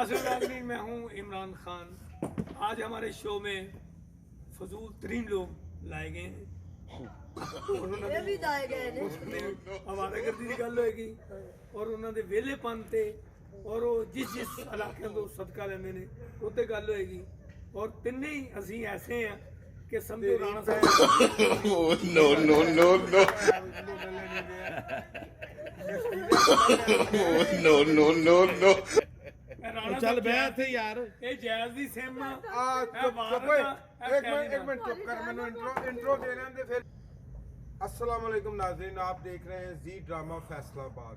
अस्सलामुअलैकुम, मैं हूं इमरान खान। आज हमारे शो में फजूल तरीन लोग लाए गए हैं। आवारागर्दी की गल होएगी और उन्होंने वेलेपन ते और वो जिस इलाके तो सदका लेंदे ने उत्ते गल होएगी। और तिन्ने ही असीं ऐसे हैं कि समझो राणा साहब no no no no no no no no चल बैठ थे यार, ये जैज दी सिम एक मिनट चुप कर, मैंने इंट्रो दे रहे हैं फिर। अस्सलाम वालेकुम नाज़रीन, आप देख रहे हैं जी ड्रामा फैसलाबाद।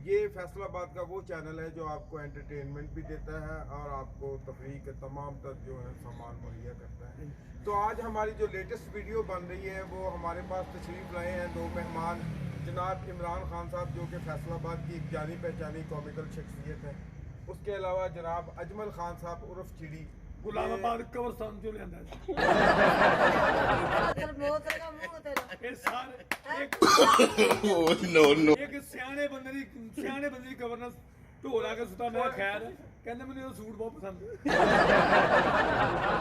ये फैसलाबाद का वो चैनल है जो आपको एंटरटेनमेंट भी देता है और आपको तफरीह के तमाम तर जो है सामान मुहैया करता है। तो आज हमारी जो लेटेस्ट वीडियो बन रही है वो हमारे पास तशरीफ़ लाए हैं दो मेहमान, जनाब इमरान खान साहब जो कि फैसलाबाद की एक जानी पहचानी कॉमिकल शख्सियत है। उसके अलावा जनाब अजमल खान साहब उर्फ चिड़ी गुलामाबाद कब्रस्तान जो लेंदा नो नो एक सियाने बंदे दी कबर ना ढोल आके सुता। मैं खैर कहंदे मैनूं सूट बहुत पसंद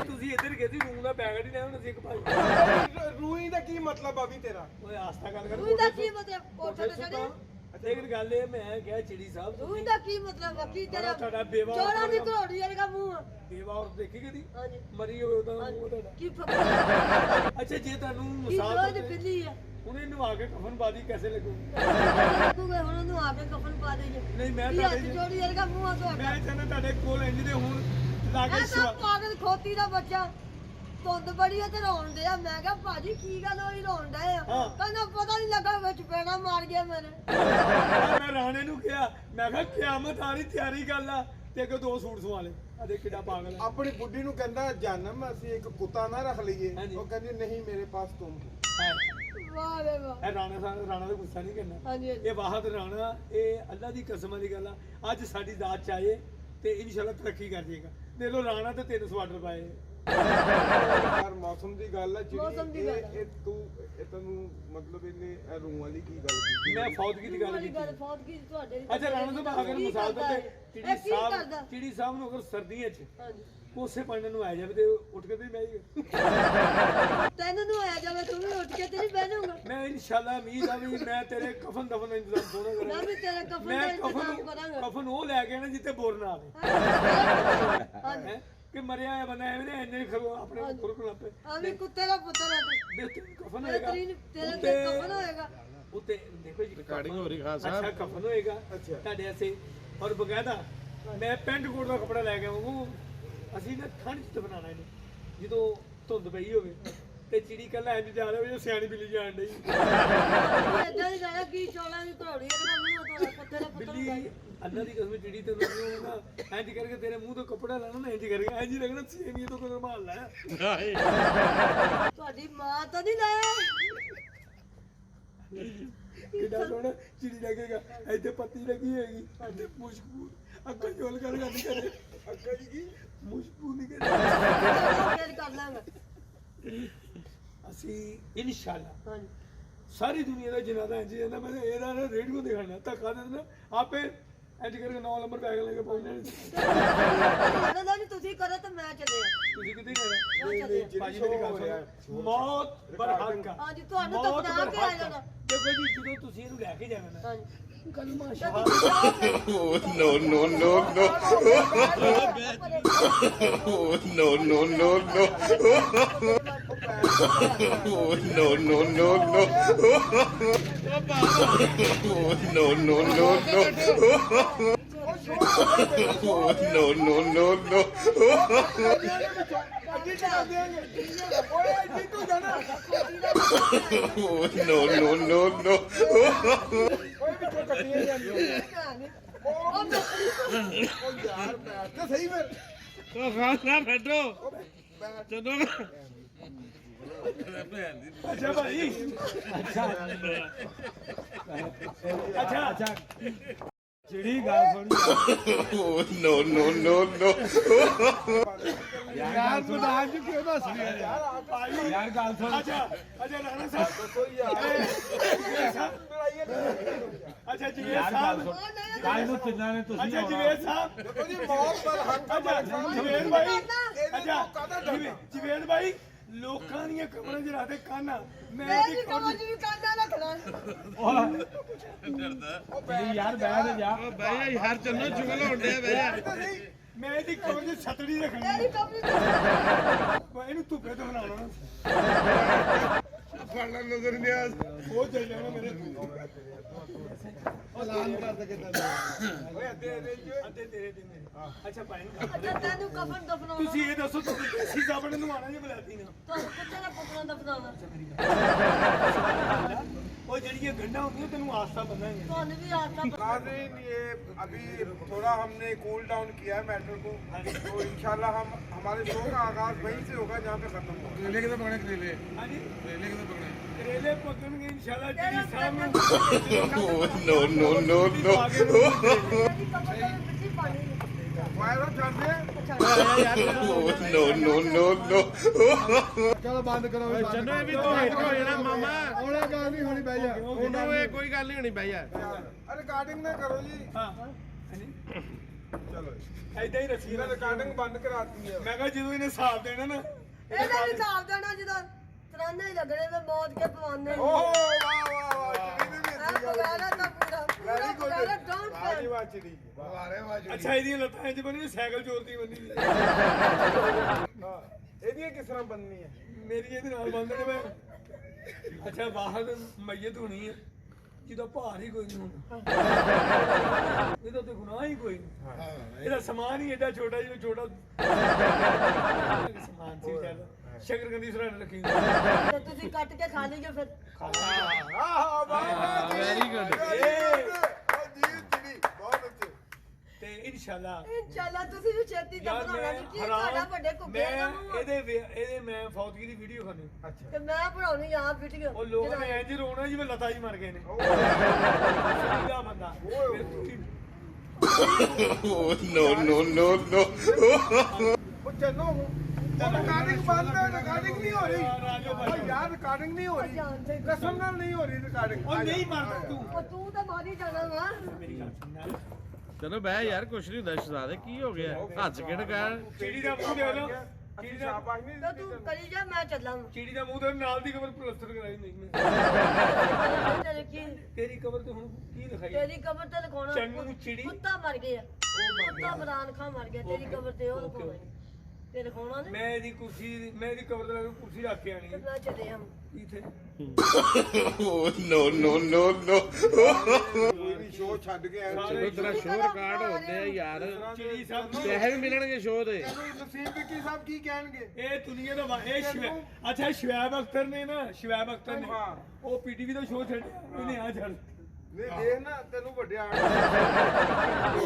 तुसीं इधर गए सी रूम दा पैकेट ही ले आउण सिख भाई। रूई दा की मतलब अभी तेरा ओए आस्था गल कर। रूई दा की मतलब कोठे ते चढ़े लेकिन गल ये मैं क्या चिड़ी साहब रूई दा की मतलब की तेरा ਤੁਹਾਡਾ ਬੇਵਾ ਚੋਰਾਂ ਦੀ ਘੋੜੀ ਵਰਗਾ ਮੂੰਹ ਬੇਵਾ ਔਰ ਦੇਖੀ ਕਦੀ ਹਾਂਜੀ ਮਰੀ ਹੋਵੇ ਉਹਦਾ ਮੂੰਹ ਤੁਹਾਡਾ। ਕੀ ਫਕਰ ਅੱਛਾ ਜੇ ਤੁਹਾਨੂੰ ਕੀ ਮਿਸਾਲ ਰੋਜ਼ ਬਿੱਲੀ ਹੈ ਉਹਨੇ ਨਵਾ ਕੇ ਕਫਨ ਬਾਦੀ ਕੈਸੇ ਲੱਗੂ? ਲੱਗੂਗਾ ਹੁਣ ਉਹਨੂੰ ਆ ਕੇ ਕਫਨ ਪਾ ਦੇਈਏ ਨਹੀਂ ਮੈਂ ਕੀ ਹੱਥ ਤੁਹਾਡੇ ਜੋੜੀ ਵਰਗਾ ਮੂੰਹ ਆ ਤੁਹਾਡਾ। ਮੈਂ ਚਾਹੁੰਦਾ ਤੁਹਾਡੇ ਕੋਲ ਇੰਜ ਦੇ ਹੁਣ ਲਾਗੇ ਇਹ ਤਾਂ ਪਾਗਲ ਖੋਤੀ ਦਾ ਬੱਚਾ ਧੁੰਦ ਬੜੀ ਹੈ ਤੇ ਰੋਣ ਡਿਆ। ਮੈਂ ਕਿਹਾ ਭਾਜੀ ਕੀ ਗੱਲ ਹੋਈ ਰੋਣ ਡਿਆ ਹਾਂ। ਕਹਿੰਦਾ ਪਤਾ ਨਹੀਂ ਲੱਗਾ ਵਿੱਚ ਪੈਣਾ ਮਾਰ ਗਿਆ ਮੇਰੇ। ਮੈਂ ਰਾਣੇ ਨੂੰ ਕਿਹਾ, ਮੈਂ ਕਿਹਾ ਕਿਆਮਤ ਆ ਰਹੀ ਤਿਆਰੀ ਗੱਲ ਆ ਤੇ ਅੱਗੇ ਦੋ ਸੂਟ ਸਵਾ ਲੈ। ਆ ਦੇਖ ਕਿੱਡਾ ਪਾਗਲ ਹੈ। अपनी बुढ़ी नु कहंदा जन्म ਅਸੀਂ ਇੱਕ ਕੁੱਤਾ ਨਾ ਰੱਖ ਲਈਏ। ਹਾਂਜੀ। ਉਹ ਕਹਿੰਦੀ ਨਹੀਂ ਮੇਰੇ ਪਾਸ ਤੁਮ ਹੋ। ਵਾਹ ਵੇ ਵਾਹ। ਇਹ ਰਾਣਾ ਦਾ ਗੁੱਸਾ ਨਹੀਂ ਕਰਨਾ। ਹਾਂਜੀ ਇਹ ਵਾਹਦ ਰਾਣਾ ਇਹ ਅੱਲਾ ਦੀ ਕਸਮ ਦੀ ਗੱਲ ਆ। ਅੱਜ ਸਾਡੀ ਜ਼ਾਤ ਚ ਆਏ ਤੇ ਇਨਸ਼ਾਅੱਲਾ ਤਰੱਕੀ ਕਰ ਜਾਏਗਾ। ਦੇਖ ਲੋ ਰਾਣਾ ਤੇ 3 ਸਵਾਟਰ ਪਾਏ। ਯਾਰ ਮੌਸਮ ਦੀ ਗੱਲ ਹੈ ਮੌਸਮ ਦੀ ਗੱਲ ਹੈ। ਇਹ ਤੂੰ ਇਹ ਤੈਨੂੰ ਮਤਲਬ ਇਹਨੇ ਰੂਮ ਵਾਲੀ ਕੀ ਗੱਲ ਕੀਤੀ? ਮੈਂ ਫੌਤਗੀ ਦੀ ਗੱਲ ਕੀਤੀ। ਫੌਤਗੀ ਤੁਹਾਡੇ ਅੱਛਾ ਰਾਣਾ ਸਾਹਿਬ ਅਗਰ ਕੀ ਮਿਸਾਲ ਕਰਦਾ ਤੇ ਹੈ? ਚਿੜੀ ਇਹ ਕੀ ਕਰਦਾ? ਸਾਹਿਬ ਚਿੜੀ ਸਾਹਿਬ ਨੂੰ ਅਗਰ ਸਰਦੀਆਂ ਚ ਹਾਂਜੀ ਉਸੇ ਪਾਣੀ ਨੂੰ ਆ ਜਾਵੇ ਤੇ ਉੱਠ ਕੇ ਤੇ ਬਹਿ ਜਾਈਏ। ਤੈਨੂੰ ਨੂੰ ਆਇਆ ਜਾਵੇ ਤੂੰ ਵੀ ਉੱਠ ਕੇ ਤੇ ਨਹੀਂ ਬਹਿ ਜਾਊਗਾ। ਮੈਂ ਇਨਸ਼ਾਅੱਲਾ ਉਮੀਦ ਆ ਵੀ ਮੈਂ ਤੇਰੇ ਕਫਨ ਦਫਨ ਦਾ ਇੰਤਜ਼ਾਮ ਸੋਹਣਾ ਮੈਂ ਕਰਾਂਗਾ। ਵੀ ਤੇਰੇ ਕਫਨ ਮੈਂ ਦਾ ਇੰਤਜ਼ਾਮ ਕਰਾਂਗਾ। ਕਫਨ ਉਹ ਲੈ ਕੇ ਆਣਾ ਜਿੱਥੇ ਬੋਰ ਨਾ ਆਵੇ। ਹਾਂਜੀ ਹੈਂ? ਕਿ ਮਰਿਆ ਹੋਇਆ ਬੰਦਾ ਐਵੇਂ ਨਾ ਇੰਨੇ ਖਲੋ ਆਪਣੇ ਖੁਰਕਣ ਆਪੇ ਆ ਵੀ ਕੁੱਤੇ ਦਾ ਪੁੱਤਰ ਆ ਤੂੰ। ਦੇ ਉੱਤੇ ਕਫਨ ਤੇਰੇ ਹੋਏਗਾ। ਤੇਰੇ ਤੇ ਕਫਨ ਹੋਏਗਾ। ਉੱਤੇ ਦੇਖੋ ਜੀ ਰਿਕਾਰਡਿੰਗ ਹੋ ਰਹੀ ਖਾਸ ਅੱਛਾ ਕਫਨ ਹੋਏਗਾ ਅੱਛਾ। ਤੁਹਾਡੇ ਐਸੇ ਔਰ ਬਕਾਇਦਾ ਮੈਂ ਪੈਂਟ ਕੋਟ ਦਾ ਕੱਪੜਾ ਲੈ ਕੇ ਆਵਾਂ। ਅਸੀਂ ਨਾ ਠੰਡ ਚ ਬਣਾਣਾ ਇਹਨੂੰ ਜਦੋਂ ਧੁੰਦ ਪਈ ਹੋਵੇ ਤੇ ਚਿੜੀ ਕੱਲਾ ਇੰਜ ਜਾ ਰਿਹਾ ਵੀ ਸਿਆਣੀ ਬਿੱਲੀ ਜਾਣ ਡਈ। ਏਦਾਂ ਹੀ ਜਾਣਾ ਕੀ ਚੋਲਾਂ ਦੀ ਘੋੜੀ ਇਹਦਾ ਮੂੰਹ ਤੋਂ ਕੁੱਤੇ ਦਾ ਪੁੱਤਰ ਬਿੱਲੀ ਅੱਲਾ ਦੀ ਕਸਮ ਚਿੜੀ ਤੇ ਮੈਨੂੰ ਨਾ ਇੰਜ ਕਰਕੇ ਤੇਰੇ ਮੂੰਹ ਤੋਂ ਕੱਪੜਾ ਲੈਣਾ ਨਾ ਇੰਜ ਕਰਕੇ ਇੰਜ ਹੀ ਲੱਗਣਾ ਸੇਮੀਏ ਤੋਂ ਕੋਈ ਮਾਲ ਲੈ। ਤੁਹਾਡੀ ਮਾਂ ਤਾਂ ਨਹੀਂ ਲਾਇਆ। ਕਿੱਡਾ ਸੋਹਣਾ ਚਿੜੀ ਲੱਗੇਗਾ। ਇੱਥੇ ਪੱਤੀ ਲੱਗੀ ਹੈਗੀ, ਇੱਥੇ ਮੁਸ਼ਕੂਰ ਅੱਖਾਂ ਜੋਲ ਕਰ ਗੱਲ ਕਰੇ। ਅੱਛਾ ਜੀ ਕੀ ਮੁਸ਼ਕੂਰ ਨਹੀਂ ਕਰੇ। ਫੇਰ ਕਰ ਲਾਂਗਾ। ਅਸੀਂ ਇਨਸ਼ਾਅੱਲਾ ਹਾਂਜੀ ਸਾਰੀ ਦੁਨੀਆ ਦਾ ਜਨਾਦਾ ਇੰਜ ਜਾਂਦਾ। ਮੈਂ ਇਹਦਾ ਨਾ ਰੇਡੀਓ ਦਿਖਾਣਾ ਧੱਕਾ ਦੇ ਦੇਣਾ ਆਪੇ ਇੰਜ ਕਰਕੇ 9 ਨੰਬਰ ਬੈਗ ਲੈ ਕੇ ਪਹੁੰਚਣਾ। ਨਹੀਂ ਤੁਸੀਂ ਕਰੋ ਤਾਂ ਮੈਂ ਚੱਲੇ ਆ। ਤੁਸੀਂ ਕਿੱਥੇ ਜਾਣਾ? ਮੈਂ ਚੱਲੇ ਆ। ਭਾਜੀ ਮੇਰੀ ਗੱਲ ਸੁਣੋ, ਮੌਤ ਬਰਹਕ ਆ। ਹਾਂਜੀ ਤੁਹਾਨੂੰ ਤਾਂ ਬਣਾ ਕੇ ਆ ਜਾਣਾ। ਦੇਖੋ ਜੀ ਜਦੋਂ ਤੁਸੀਂ ਇਹਨੂੰ ਲੈ ਕੇ ਜਾਣਾ ਨਾ ਹਾਂਜੀ ਕਲਮਾ no no no no no no no no no no no no no no no no no no no ਅੱਗੇ ਚਲਾ ਦੇਾਂਗੇ। ਓਏ ਇੱਥੇ ਤੂੰ ਜਾਣਾ। no no no no ਓਏ ਵਿੱਚੋਂ ਕੱਟੀਆਂ ਜਾਂਦੀਆਂ। ਉਹ ਯਾਰ ਬੈਠ ਤੇ ਸਹੀ ਫਿਰ। तो खाना बैठो ਬੈਠ। चलो ਅੱਛਾ ਭਾਈ ਅੱਛਾ ਜਿਹੜੀ ਗੱਲ ਸੁਣੀ no no no no ਯਾਰ ਪ੍ਰਧਾਨ ਜੀ ਕਿਉਂ ਦੱਸ ਰਿਹਾ ਯਾਰ ਗੱਲ ਸੁਣ ਅੱਛਾ ਰਾਣਾ ਸਾਹਿਬ ਦੱਸੋ ਯਾਰ ਅੱਛਾ ਜਵੇਦ ਯਾਰ ਗੱਲ ਸਾਹਿਬ ਸੁਣ ਕੱਲ ਨੂੰ ਤਿੰਨਾਂ ਨੇ ਤੁਸੀਂ ਅੱਛਾ ਜਵੇਦ ਸਾਹਿਬ ਦੇਖੋ ਜੀ ਮੌਤ ਪਰ ਹੱਕ ਅੱਛਾ ਜਵੇਦ ਭਾਈ ਅੱਛਾ ਕਾਹਦਾ ਜਵੇਦ ਭਾਈ ਲੋਕਾਂ ਦੀਆਂ ਕਮਰਾਂ 'ਚ ਰਾਤੇ ਕਾਨਾ ਮੈਂ ਮੈਂ ਇਹਦੀ ਵੀ ਕਹਾਂ ਜੀ ਵੀ ਕਾਂਡਾ ਰੱਖਣਾ ਯਾਰ ਬਹਿ ਤੇ ਜਾ ਬਹਿ ਜਾ ਯਾਰ ਚੰਨੋ ਚੁਗਲ ਹੁੰਦੇ ਬਹਿ ਜਾ ਮੈਂ ਇਹਦੀ ਕਮਰ 'ਚ ਛਤੜੀ ਰੱਖਣੀ ਮੇਰੀ ਕਮਰੀ ਇਹਨੂੰ ਧੁੱਪੇ ਤੋਂ ਬਣਾਉਣਾ ਨਾ ਫੜਨਾ ਨਜ਼ਰ ਨਹੀਂ ਆ ਉਹ ਚੱਲ ਜਾਣਾ ਮੇਰੇ ਐਲਾਨ ਕਰ ਦੇ ਕਿਦਾਂ ਓਏ ਅੱਧੇ ਤੇਰੇ ਤੇ ਮੇਰੇ ਅੱਛਾ ਭਾਈ ਅੱਛਾ ਤੈਨੂੰ ਕਫਨ ਦਫਨਾਉਣਾ ਤੁਸੀਂ ਇਹ ਦੱਸੋ ਤੁਸੀਂ ਦੇਸੀ ਸਾਬਣ ਨੂੰ ਆਣਾ ਜਾਂ ਬਲਾਤੀ ਨਾ ਤੁਹਾਨੂੰ ਕੁੱਤੇ ਦਾ ਪੁੱਤਰਾ ਦਫਨਾਉਣਾ ਉਹ ਜਿਹੜੀਆਂ ਗੰਢਾਂ ਹੁੰਦੀਆਂ ਤੈਨੂੰ ਆਸਤਾ ਬੰਨਾਂਗੇ ਤੁਹਾਨੂੰ ਵੀ ਆਸਾ नाज़रीन ये अभी थोड़ा हमने कूल डाउन किया है मैटर को तो इंशाल्लाह हम हमारे शो का आगाज वहीं से होगा जहाँ पे खत्म होगा ਕਰੇਲੇ ਕਿਤੇ ਪਕਣੇ ਕਰੇਲੇ ਹਾਂਜੀ ਕਰੇਲੇ ਕਿਤੇ ਪਕਣੇ ਕਰੇਲੇ ਪੱਕਣਗੇ ਇਨਸ਼ਾਅੱਲਾ ਜਿਹੜੀ ਸਾਹਮਣੇ no, no, no, no. ਮੇਰੀ ਕਮਰ ਦਾ ਮਿੱਟੀ ਪਾਣੀ वायरल कर दे No, no, no, no. ਚਲੋ ਬੰਦ ਕਰੋ ਚੰਨੋ ਇਹ ਵੀ ਤੂੰ ਹਿੱਟ ਹੋ ਜਾਣਾ ਮਾਮਾ ਉਹਨੇ ਗੱਲ ਨਹੀਂ ਹੋਣੀ ਬਹਿ ਜਾ ਉਹਨੂੰ ਇਹ ਕੋਈ ਗੱਲ ਨਹੀਂ ਹੋਣੀ ਬਹਿ ਜਾ रिकॉर्डिंग ना करो जी ਹਾਂ ਹਾਂਜੀ चलो ਐਦਾਂ ਹੀ ਰੱਖੀ ये रिकॉर्डिंग बंद कराती है ਮੈਂ ਕਿਹਾ ਜਦੋਂ ਇਹਨੇ ਹਿਸਾਬ ਦੇਣਾ ਨਾ ਇਹਦਾ ਵੀ ਹਿਸਾਬ ਦੇਣਾ ਜਦੋਂ ਤਰਾਨੇ ਹੀ ਲੱਗਣੇ ਵੇ ਮੌਤ ਕੇ ਪਵਾਨੇ ओह वाह वाह वाह चिड़ी भी अच्छी गल ਪਗਾਰਾ ਤਾਂ ਪੂਰਾ वेरी गुड ਪਗਾਰਾ ਡੋਂਟ वाह जी वाह चिड़ी वाह रे वाह ਅੱਛਾ ਇਹਦੀਆਂ ਲੱਤਾਂ ਇੰਜ ਬਣੀ ਸਾਈਕਲ ਚੋਰਦੀ ਬੰਨੀ ਦੀ हां ਇਹਦੀਆਂ ਕਿਸ ਤਰ੍ਹਾਂ ਬੰਨਣੀ ਹੈ ਮੇਰੀ ਇਹਦੇ ਨਾਲ ਬੰਨ੍ਹਣੇ ਮੈਂ ਅੱਛਾ ਬਾਹਰ ਮਈਤ ਹੋਣੀ ਹੈ ਜਿਹਦਾ ਭਾਰ ਹੀ ਕੋਈ ਨਹੀਂ ਹੋਣਾ ਇਹਦਾ ਤੇ ਗੁਨਾਹ ਹੀ ਕੋਈ ਨਹੀਂ ਇਹਦਾ ਸਮਾਨ ਹੀ ਐਡਾ ਛੋਟਾ ਜਿਹਾ ਛੋਟਾ ਸਮਾਨ ਸੀ ਚੱਲ ਸ਼ਕਰਕੰਦੀ ਸਰਾਣੇ ਰੱਖੀ ਤੇ ਤੁਸੀਂ ਕੱਟ ਕੇ ਖਾ ਲਈਓ ਫਿਰ ਆਹ ਵਾਹ ਵੈਰੀ ਗੁੱਡ ਜੀ चिड़ी बहुत अच्छे ਤੇ ਇਨਸ਼ਾਅੱਲਾ ਇਨਸ਼ਾਅੱਲਾ ਤੁਸੀਂ ਵੀ ਛੇਤੀ ਯਾਰ ਦਫਨਾਉਣਾ ਮੈਂ ਕੀ ਤੁਹਾਡਾ ਵੱਡੇ ਕੁੱਬੇ ਦਾ ਮੈਂ ਮੂੰਹ ਆ। ਇਹਦੇ ਮੈਂ ਫੌਤਗੀ ਦੀ ਵੀਡੀਓ ਖਾਣੀ अच्छा ਤੇ ਮੈਂ ਬਣਾਉਣੀ ਆ ਵੀਡੀਓ ਉਹ ਲੋਕਾਂ ਨੇ ਇੰਜ ਰੋਣਾ ਜਿਵੇਂ ਲਤਾ ਜੀ ਮਰ ਗਏ ਨੇ ਸਰੀਲਾ ਬੰਦਾ ਫਿਰ ਤੁਸੀਂ No, no, no, no. ਉਹ ਚੰਨੋ ਰਿਕਾਰਡਿੰਗ ਬੰਦ ਹੈ ਰਿਕਾਰਡਿੰਗ ਨਹੀਂ ਹੋ ਰਹੀ ਓ ਯਾਰ ਰਿਕਾਰਡਿੰਗ ਨਹੀਂ ਹੋ ਰਹੀ ਕਸਮ ਨਾਲ ਨਹੀਂ ਹੋ ਰਹੀ ਰਿਕਾਰਡਿੰਗ ਉਹ ਨਹੀਂ ਮਰਦਾ ਤੂੰ ਉਹ ਤੂੰ ਤਾਂ ਮਾਰੀ ਜਾਣਾ ਵਾ ਮੇਰੀ ਗੱਲ ਸੁਣ ਨਾਲ ਚਲੋ ਬਹਿ ਯਾਰ ਕੁਛ ਨਹੀਂ ਹੁੰਦਾ ਸ਼ਹਜ਼ਾਦੇ ਕੀ ਹੋ ਗਿਆ ਹੱਥ ਕਿਹੜ ਕਰ ਚਿੜੀ ਦਾ ਮੂੰਹ ਦੇ ਲੋ ਚਿੜੀ ਦਾ ਸ਼ਾਬਾਸ਼ ਨਹੀਂ ਤੇ ਤੂੰ ਕਰੀ ਜਾ ਮੈਂ ਚੱਲਾਂ ਚਿੜੀ ਦਾ ਮੂੰਹ ਤੇ ਨਾਲ ਦੀ ਕਬਰ ਪਲਸਟਰ ਕਰਾਈ ਨਹੀਂ ਮੈਂ ਤੇਰੇ ਕੀ ਤੇਰੀ ਕਬਰ ਤੇ ਹੁਣ ਕੀ ਲਿਖਾਈ ਤੇਰੀ ਕਬਰ ਤੇ ਲਗਾਉਣਾ ਚੰਨੂ ਚਿੜੀ ਕੁੱਤਾ ਮਰ ਗਿਆ ਕੁੱਤਾ ਇਮਰਾਨ ਖਾਨ ਮਰ ਗਿਆ ਤੇਰੀ ਕਬਰ ਤੇ ਉਹ ਲਗਾਉਣਾ ਤੇ ਲਗਾਉਣਾ ਨੇ ਮੈਂ ਇਹਦੀ ਕਬਰ ਤੇ ਲਾ ਕੇ ਕੁਰਸੀ ਰੱਖ ਕੇ ਆਣੀ ਹੈ ਮੈਂ ਚਲੇ ਹਮ ਇੱਥੇ No, no, no, no. ਕੋਈ ਵੀ ਸ਼ੋਅ ਛੱਡ ਕੇ ਆਇਆ ਚਲੋ ਤੇਰਾ ਸ਼ੋਅ ਰਿਕਾਰਡ ਹੁੰਦੇ ਆ ਯਾਰ ਚਿੜੀ ਸਾਹਿਬ ਨੂੰ ਪੈਸੇ ਵੀ ਮਿਲਣਗੇ ਸ਼ੋਅ ਦੇ ਨਸੀਬ ਵਿੱਕੀ ਸਾਹਿਬ ਕੀ ਕਹਿਣਗੇ ਇਹ ਦੁਨੀਆ ਦਾ ਇਹ ਅੱਛਾ ਸ਼ੁਐਬ ਅਖਤਰ ਨੇ ਨਾ ਸ਼ੁਐਬ ਅਖਤਰ ਨੇ ਹਾਂ। ਉਹ ਪੀਟੀਵੀ ਦਾ ਸ਼ੋਅ ਛੱਡਿਆ ਇਹਨੇ ਆ ਛੱਡ ਨਹੀਂ ਦੇਖ ਨਾ ਤੈਨੂੰ ਵੱਡੇ ਉਹ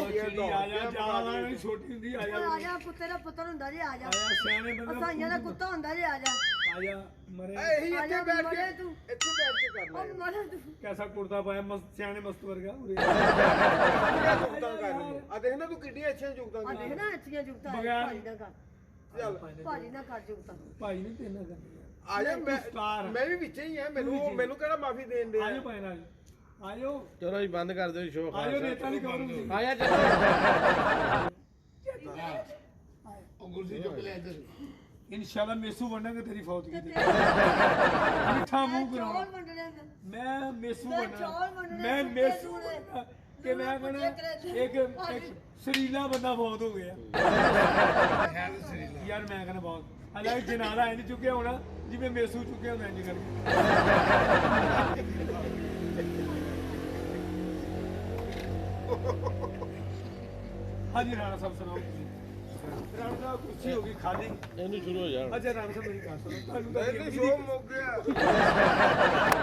ਚਿੜੀ ਆ ਜਾ ਜਾ ਛੋਟੀ ਹੁੰਦੀ ਆ ਜਾ ਆ ਜਾ ਕੁੱਤੇ ਦਾ ਪੁੱਤਰ ਹੁੰਦਾ ਜੀ ਆ ਜਾ ਆਇਆ ਸਿਆਣੇ ਬੰਦੇ ਅਸਾਈਆਂ ਦਾ ਕੁੱਤਾ ਹੁੰਦਾ ਜੀ ਆ ਜਾ ਆ ਜਾ ਮਰੇ ਇਹੀ ਆ ਇੱਥੇ ਜਾ, ਬੈਠ ਕੇ ਮਰੇ ਤੂੰ। ਇੱਥੇ ਬੈਠ ਕੇ ਕਰ ਲੈ ਉਹ ਮਰਾ ਤੂੰ ਕੈਸਾ ਕੁੜਤਾ ਪਾਇਆ ਮਸਤ ਸਿਆਣੇ ਮਸਤ ਵਰਗਾ ਉਰੇ ਜੁਗਤਾਂ ਕਰ ਲਈ ਆ ਦੇਖ ਨਾ ਤੂੰ ਕਿੱਡੀਆਂ ਅੱਛੀਆਂ ਜੁਗਤਾਂ ਆ ਕਰ ਦੇਖ ਨਾ ਅੱਛੀਆਂ ਜੁਗਤਾਂ ਬਗੈਰ- ਭਾਜੀ ਨਾ ਕਰ ਚੱਲ ਭਾਜੀ ਨਾ ਕਰ ਜੁਗਤਾਂ ਭਾਈ ਨਹੀਂ ਤੇਨਾ ਕਰਨੀ ਆ ਜਾ ਸਟਾਰ। ਮੈਂ ਵੀ ਵਿੱਚ ਹੀ ਆ ਮੈਨੂੰ ਕਿਹੜਾ ਮਾਫੀ ਦੇਣ ਦੇ ਆਜੋ ਭਾਈ ਨਾਲ ਆਜੋ ਚਲੋ ਜੀ ਬੰਦ ਕਰ ਦਿਓ ਸ਼ੋਅ ਆਜੋ ਨੇਤਾ ਦੀ ਖਬਰ ਹੁੰਦੀ ਆਇਆ ਚਲੋ ਇਨਸ਼ਾਅੱਲਾ ਮੇਸੂ ਬਣਾਂਗੇ ਤੇਰੀ ਫੌਤਗੀ ਤੇ ਮਿੱਠਾ ਮਿੱਠਾ ਮੂੰਹ ਕਰਾਉਣਾ ਚੌਲ ਵੰਡਣੇ ਨੇ। ਮੈਂ ਮੇਸੂ ਮੈਂ ਬਣਾ ਚੌਲ ਵੰਡਣੇ ਮੈਂ ਸੁੱਕੇ ਮੇਸੂ ਸੂਰੇ। ਬਣਾ ਕਿ ਮੈਂ ਕਹਣਾ ਇੱਕ ਸਰੀਲਾ ਬੰਦਾ ਬਹੁਤ ਹੋ ਗਿਆ ਯਾਰ ਮੈਂ ਕਹਣਾ ਬਹੁਤ ਹਾਲਾਂਕਿ ਜਨਾਲਾ ਇੰਜ ਚੁੱਕਿਆ ਹੋਣਾ ਜਿਵੇਂ ਮੇਸੂ ਚੁੱਕਿਆ ਹੁੰਦਾ ਇੰਜ ਕਰਕੇ ਹਾਂਜੀ ਰਾਣਾ ਸਾਹਿਬ ਸੁਣਾਓ ਤੁਸੀਂ ਰਾਣਾ ਸਾਹਿਬ ਕੁਰਸੀ ਹੋ ਗਈ ਖਾਲੀ ਇਹਨੂੰ ਸ਼ੁਰੂ ਹੋ ਜਾਣ ਅੱਛਾ ਰਾਣਾ ਸਾਹਿਬ ਮੇਰੀ ਗੱਲ ਸੁਣੋ ਤੁਹਾਨੂੰ ਤਾਂ ਸ਼ੋਅ ਮੁੱਕ ਗਿਆ